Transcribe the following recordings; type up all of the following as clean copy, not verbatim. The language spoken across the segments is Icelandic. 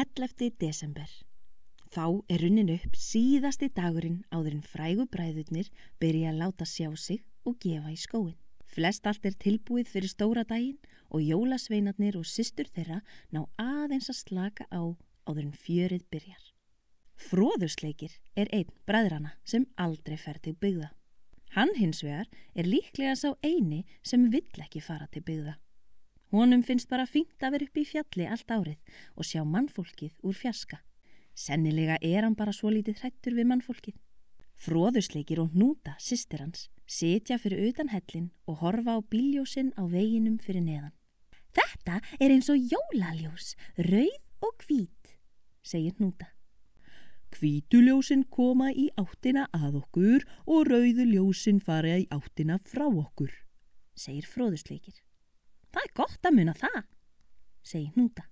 11. desember. Þá runnin upp síðasti dagurinn áður en frægu bræðurnir byrja að láta sjá sig og gefa í skóinn. Flest allt tilbúið fyrir stóra daginn og jólasveinarnir og systur þeirra ná aðeins að slaka á áður en fjörið byrjar. Froðusleikir einn bræðrana sem aldrei fer til byggða. Hann hins vegar líklega sá eini sem vill ekki fara til byggða. Honum finnst bara fínt að vera upp í fjalli allt árið og sjá mannfólkið úr fjarska. Sennilega hann bara svolítið hræddur við mannfólkið. Froðusleikir og Hnúta, systir hans, sitja fyrir utan hellinn og horfa á bílljósin á veginum fyrir neðan. Þetta eins og jólaljós, rauð og hvít, segir Hnúta. Hvítu ljósin koma í áttina að okkur og rauðu ljósin fara í áttina frá okkur, segir Froðusleikir. Það gott að muna það, segir Hnúta.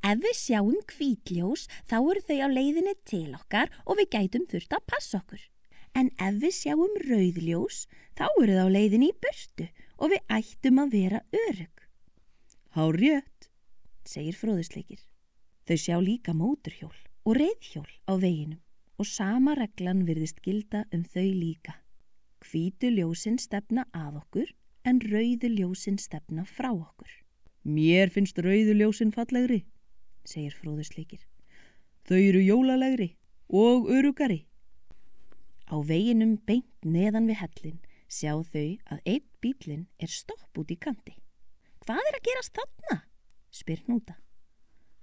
Ef við sjáum hvít ljós þá eru þau á leiðinni til okkar og við gætum þurft að passa okkur. En ef við sjáum rauð ljós þá eru þau á leiðinni í burtu og við ættum að vera örugg. Hárrétt, segir Froðusleikir. Þau sjá líka mótorhjól og reiðhjól á veginum og sama reglan virðist gilda þau líka. Hvítu ljósin stefna að okkur en rauðu ljósin stefna frá okkur. Mér finnst rauðu ljósin fallegri, segir Froðusleikir. Þau eru jólalegri og öruggari. Á veginum beint neðan við hellinn sjá þau að einn bíllinn stopp út í kanti. Hvað að gerast þarna? Spyr Hnúta.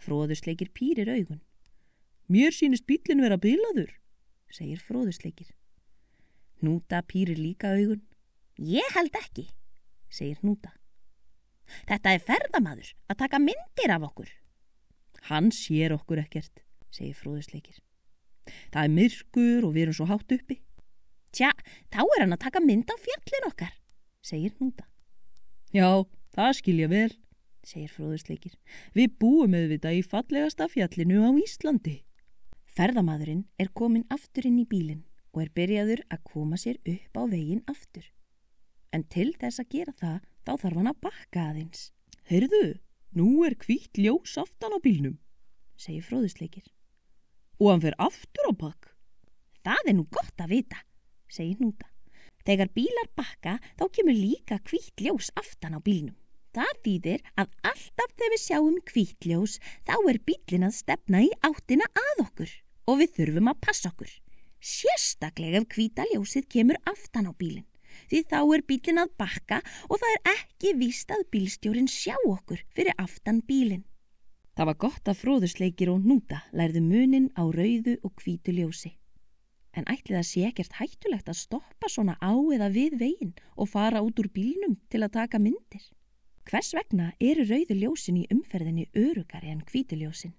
Froðusleikir pírir augun. Mér sýnist bíllinn vera bilaður, segir Froðusleikir. Hnúta pírir líka augun. Ég held ekki, segir Hnúta. Þetta ferðamaður að taka myndir af okkur. Hann sér okkur ekkert, segir Froðusleikir. Það myrkur og við erum svo hátt uppi. Tja, þá hann að taka mynd á fjallin okkar, segir Hnúta. Já, það skilja vel, segir Froðusleikir. Við búum auðvitað í fallegasta fjallinu á Íslandi. Ferðamaðurinn kominn aftur inn í bílinn og byrjaður að koma sér upp á veginn aftur. En til þess að gera það, þá þarf hann að bakka aðeins. Heyrðu, nú hvítt ljós aftan á bílnum, segir Froðusleikir. Og hann fer aftur á bakk. Það nú gott að vita, segir Hnúta. Þegar bílar bakka, þá kemur líka hvítt ljós aftan á bílnum. Það þýðir að alltaf þegar við sjáum hvítt ljós, þá bíllinn að stefna í áttina að okkur og við þurfum að passa okkur. Sérstaklega ef hvíta ljósið kemur aftan á bílinn. Því þá bíllinn að bakka og það ekki víst að bílstjórinn sjá okkur fyrir aftan bílinn. Það var gott að Froðusleikir og Hnúta lærðu muninn á rauðu og hvítu ljósi. En ætli það sé ekkert hættulegt að stoppa svona á eða við veginn og fara út úr bílnum til að taka myndir? Hvers vegna rauðu ljósin í umferðinni öruggari en hvítu ljósin?